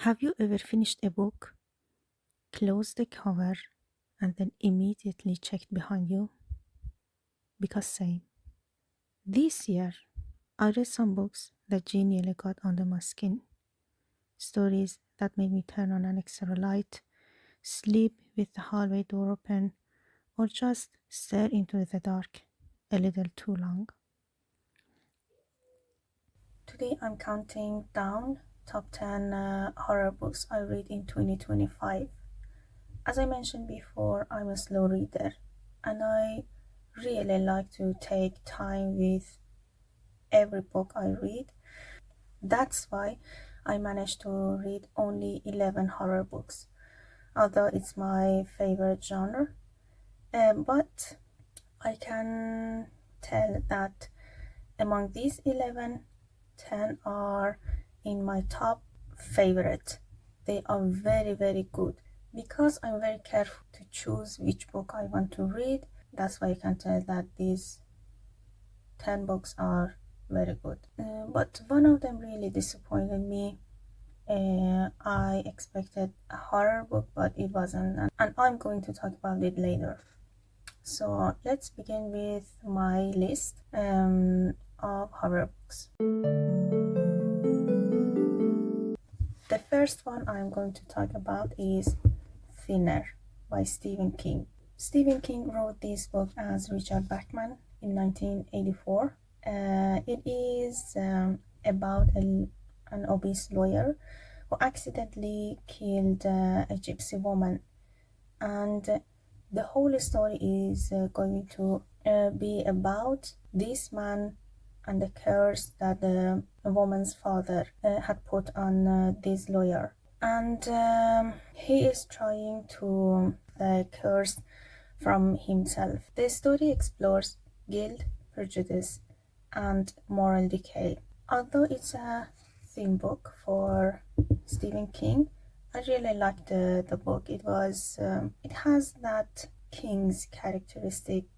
Have you ever finished a book, closed the cover, and then immediately checked behind you? Because same. This year, I read some books that genuinely got under my skin. Stories that made me turn on an extra light, sleep with the hallway door open, or just stare into the dark a little too long. Today I'm counting down top 10 horror books I read in 2025. As I mentioned before, I'm a slow reader and I really like to take time with every book I read. That's why I managed to read only 11 horror books, although it's my favorite genre. But I can tell that among these 11, 10 are in my top favorite. They are very, very good. Because I'm very careful to choose which book I want to read, that's why I can tell that these 10 books are very good. But one of them really disappointed me. I expected a horror book, but it wasn't, and I'm going to talk about it later. So let's begin with my list of horror books. The first one I'm going to talk about is Thinner by Stephen King. Stephen King wrote this book as Richard Bachman in 1984. It is about an obese lawyer who accidentally killed a gypsy woman, and the whole story is going to be about this man and the curse that the woman's father had put on this lawyer, and he is trying to curse from himself. The story explores guilt, prejudice, and moral decay. Although it's a theme book for Stephen King, I really liked the book. It has that King's characteristics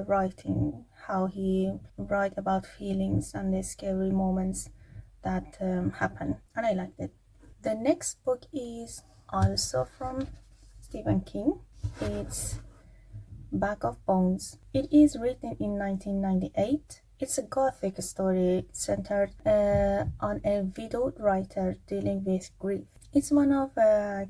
writing, how he write about feelings and the scary moments that happen, and I liked it. The next book is also from Stephen King. It's Bag of Bones. It is written in 1998. It's a gothic story centered on a widowed writer dealing with grief. It's one of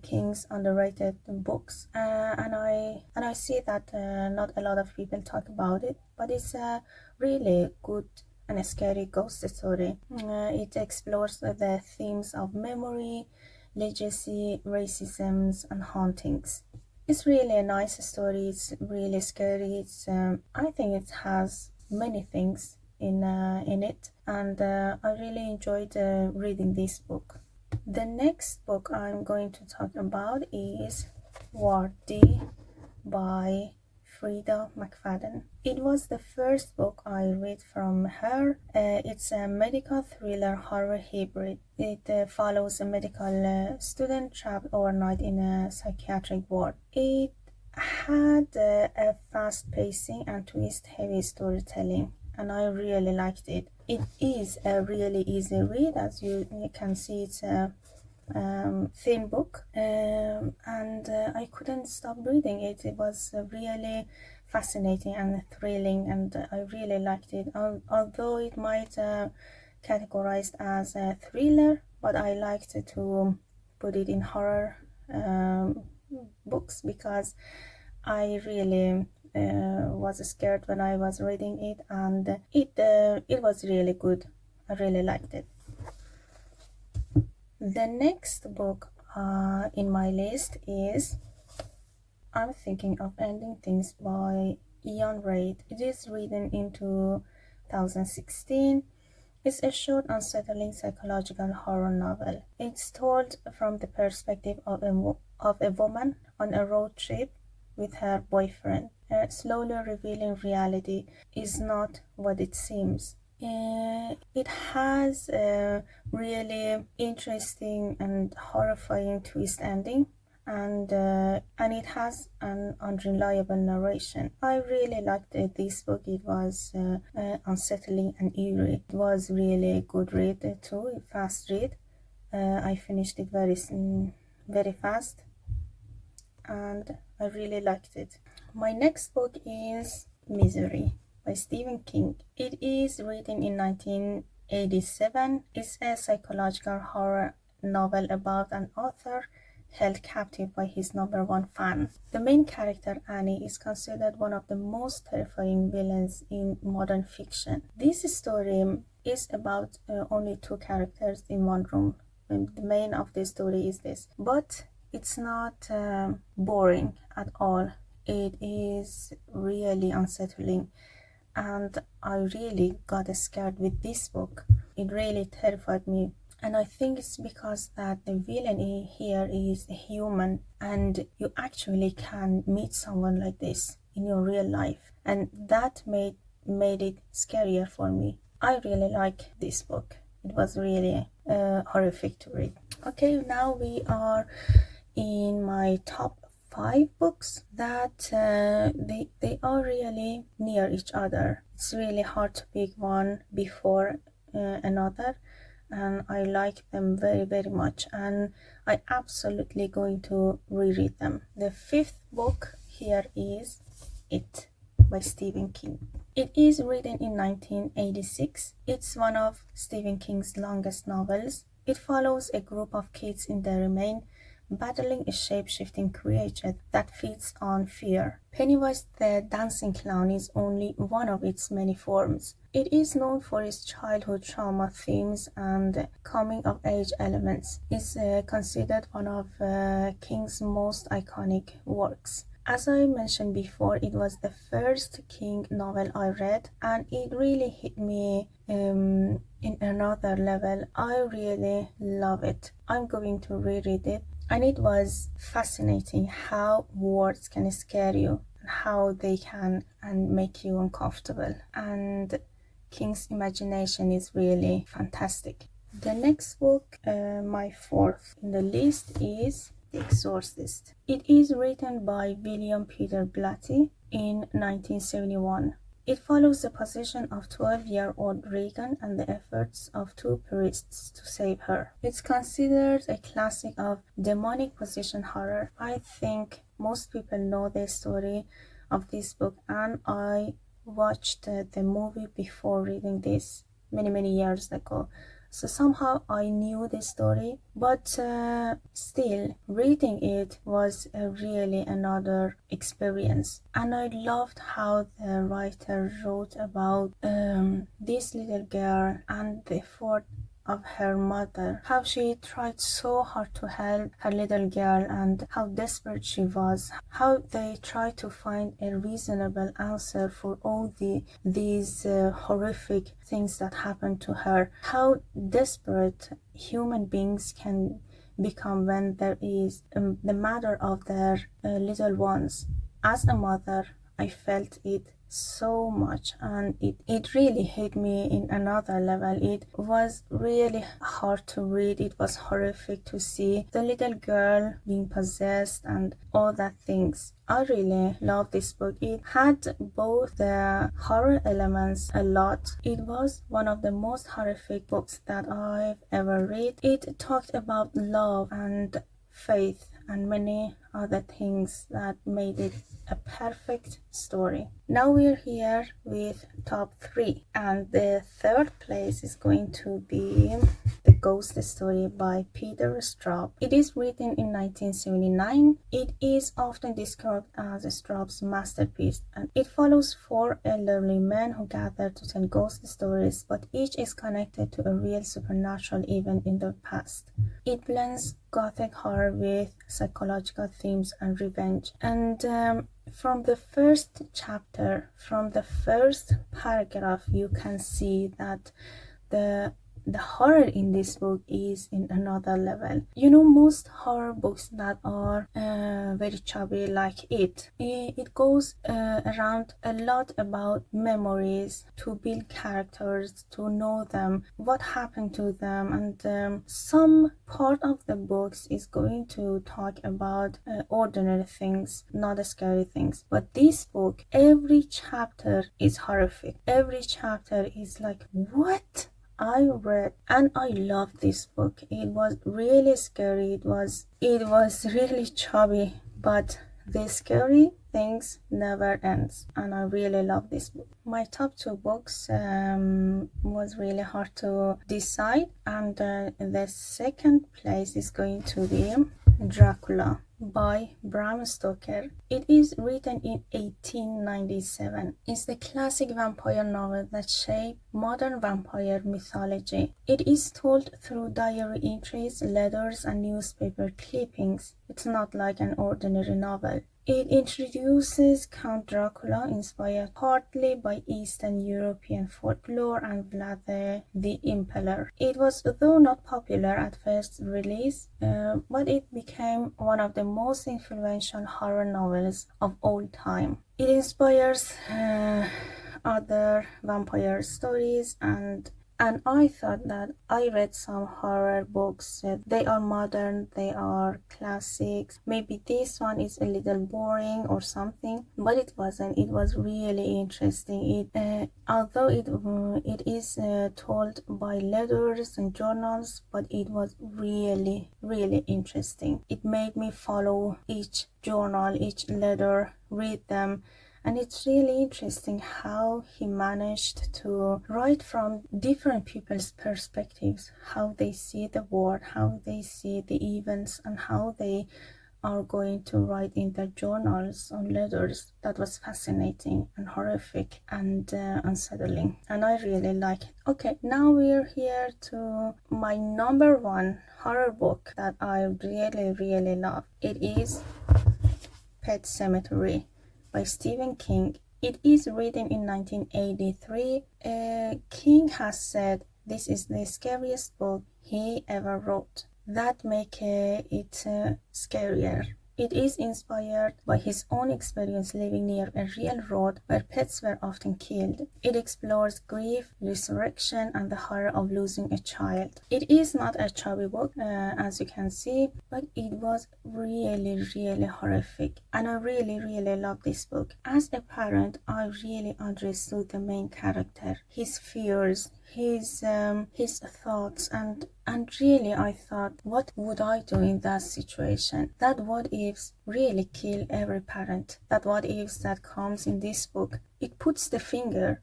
King's underrated books, and I see that not a lot of people talk about it, but it's a really good and a scary ghost story. It explores the themes of memory, legacy, racism, and hauntings. It's really a nice story. It's really scary. I think it has many things in it, and I really enjoyed reading this book. The next book I'm going to talk about is Ward D by Freida McFadden. It was the first book I read from her. It's a medical thriller horror hybrid. It follows a medical student trapped overnight in a psychiatric ward. It had a fast pacing and twist heavy storytelling, and I really liked it. It is a really easy read, as you can see. It's a thin book, and I couldn't stop reading it. It was really fascinating and thrilling, and I really liked it. Although it might categorized as a thriller, but I liked to put it in horror books because I really was scared when I was reading it, and it was really good. I really liked it. The next book in my list is I'm Thinking of Ending Things by Iain Reid. It is written in 2016. It's a short, unsettling psychological horror novel. It's told from the perspective of a woman on a road trip with her boyfriend, slowly revealing reality is not what it seems. It has a really interesting and horrifying twist ending, and it has an unreliable narration. I really liked this book. It was unsettling and eerie. It was really good read too, fast read. I finished it very fast, and I really liked it. My next book is Misery by Stephen King. It is written in 1987. It's a psychological horror novel about an author held captive by his number one fan. The main character, Annie, is considered one of the most terrifying villains in modern fiction. This story is about only two characters in one room. And the main of the story is this. But it's not boring at all. It is really unsettling, and I really got scared with this book. It really terrified me, and I think it's because that the villain here is human, and you actually can meet someone like this in your real life, and that made it scarier for me. I really like this book. It was really horrific to read. Okay, now we are in my top 5 books that they are really near each other. It's really hard to pick one before another, and I like them very much, and I absolutely going to reread them. The 5th book here is It by Stephen King. It is written in 1986. It's one of Stephen King's longest novels. It follows a group of kids in the remain battling a shape-shifting creature that feeds on fear. Pennywise the dancing clown is only one of its many forms. It is known for its childhood trauma themes and coming-of-age elements. It's considered one of King's most iconic works. As I mentioned before, it was the first King novel I read, and it really hit me in another level. I really love it. I'm going to reread it, and it was fascinating how words can scare you, and how they can and make you uncomfortable. And King's imagination is really fantastic. The next book, my 4th in the list, is The Exorcist. It is written by William Peter Blatty in 1971. It follows the position of 12-year-old Regan and the efforts of two priests to save her. It's considered a classic of demonic possession horror. I think most people know the story of this book, and I watched the movie before reading this many years ago. So somehow I knew the story, but still reading it was really another experience. And I loved how the writer wrote about this little girl and the effort of her mother, how she tried so hard to help her little girl and how desperate she was, how they tried to find a reasonable answer for all these horrific things that happened to her, how desperate human beings can become when there is the matter of their little ones. As a mother, I felt it so much, and it really hit me in another level. It was really hard to read. It was horrific to see the little girl being possessed and all that things. I really love this book. It had both the horror elements a lot. It was one of the most horrific books that I've ever read. It talked about love and faith and many other things that made it a perfect story. Now we're here with top 3, and the 3rd place is going to be The Ghost Story by Peter Straub. It is written in 1979. It is often described as Straub's masterpiece, and it follows 4 elderly men who gather to tell ghost stories, but each is connected to a real supernatural event in the past. It blends gothic horror with psychological themes and revenge. And from the first chapter, from the first paragraph, you can see that the horror in this book is in another level. You know, most horror books that are very chubby like it goes around a lot about memories, to build characters, to know them, what happened to them, and some part of the books is going to talk about ordinary things, not scary things. But this book, every chapter is horrific. Every chapter is like, what? I read and I loved this book. It was really scary. It was really chubby, but the scary things never ends, and I really love this book. My top two books was really hard to decide, and the second place is going to be Dracula by Bram Stoker. It is written in 1897. It's the classic vampire novel that shaped modern vampire mythology. It is told through diary entries, letters, and newspaper clippings. It's not like an ordinary novel. It introduces Count Dracula, inspired partly by Eastern European folklore and Vlad the Impaler. It was, though not popular at first release, but it became one of the most influential horror novels of all time. It inspires other vampire stories, and I thought that I read some horror books. They are modern, they are classics. Maybe this one is a little boring or something, but it wasn't. It was really interesting. Although it is told by letters and journals, but it was really, really interesting. It made me follow each journal, each letter, read them. And it's really interesting how he managed to write from different people's perspectives, how they see the world, how they see the events, and how they are going to write in their journals or letters. That was fascinating and horrific and unsettling, and I really like it. Okay, now we're here to my number one horror book that I really, really love. It is Pet Sematary by Stephen King. It is written in 1983. King has said this is the scariest book he ever wrote. That makes it scarier. It is inspired by his own experience living near a real road where pets were often killed. It explores grief, resurrection, and the horror of losing a child. It is not a chubby book, as you can see, but it was really, really horrific. And I really, really love this book. As a parent, I really understood the main character, his fears, his thoughts, and really I thought, what would I do in that situation? That what ifs really kill every parent. That what ifs that comes in this book, it puts the finger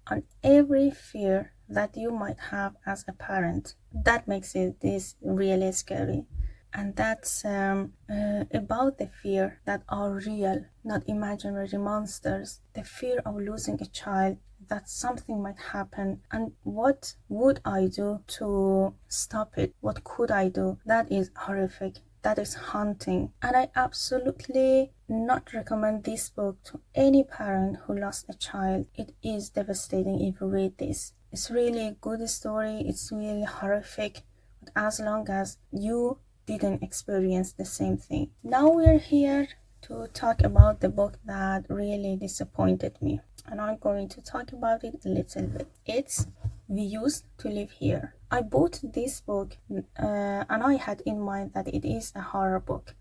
on every fear that you might have as a parent. That makes it this really scary. And that's about the fear that are real, not imaginary monsters. The fear of losing a child, that something might happen, and what would I do to stop it? What could I do? That is horrific. That is haunting. And I absolutely not recommend this book to any parent who lost a child. It is devastating if you read this. It's really a good story. It's really horrific, but as long as you didn't experience the same thing. Now we're here to talk about the book that really disappointed me, and I'm going to talk about it a little bit. It's We Used to Live Here. I bought this book and I had in mind that it is a horror book,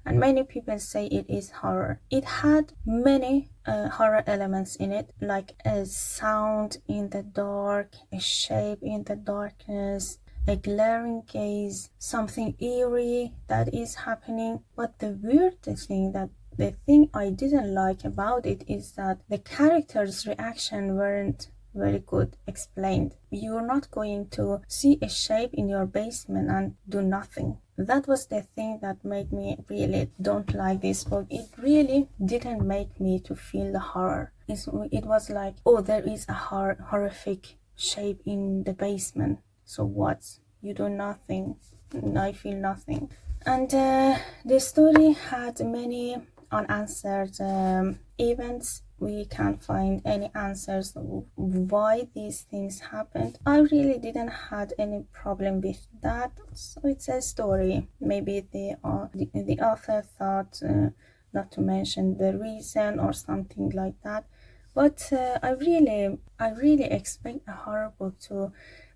and many people say it is horror. It had many horror elements in it, like a sound in the dark, a shape in the darkness, a glaring gaze, something eerie that is happening. But the thing I didn't like about it is that the characters' reaction weren't very good explained. You're not going to see a shape in your basement and do nothing. That was the thing that made me really don't like this book. It really didn't make me to feel the horror. It was like, oh, there is a horrific shape in the basement. So what? You do nothing. I feel nothing. And the story had many unanswered events. We can't find any answers why these things happened. I really didn't had any problem with that. So it's a story. Maybe the author thought not to mention the reason or something like that. But I really expect a horror book to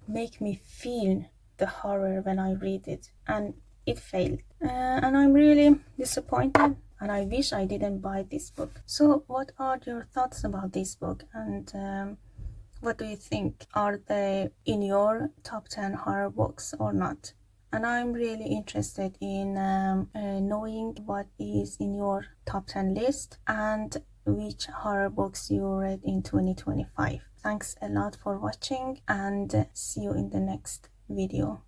make me feel the horror when I read it, and it failed. And I'm really disappointed, and I wish I didn't buy this book. So what are your thoughts about this book? And What do you think? Are they in your top 10 horror books or not? And I'm really interested in knowing what is in your top 10 list and which horror books you read in 2025. Thanks a lot for watching and see you in the next video.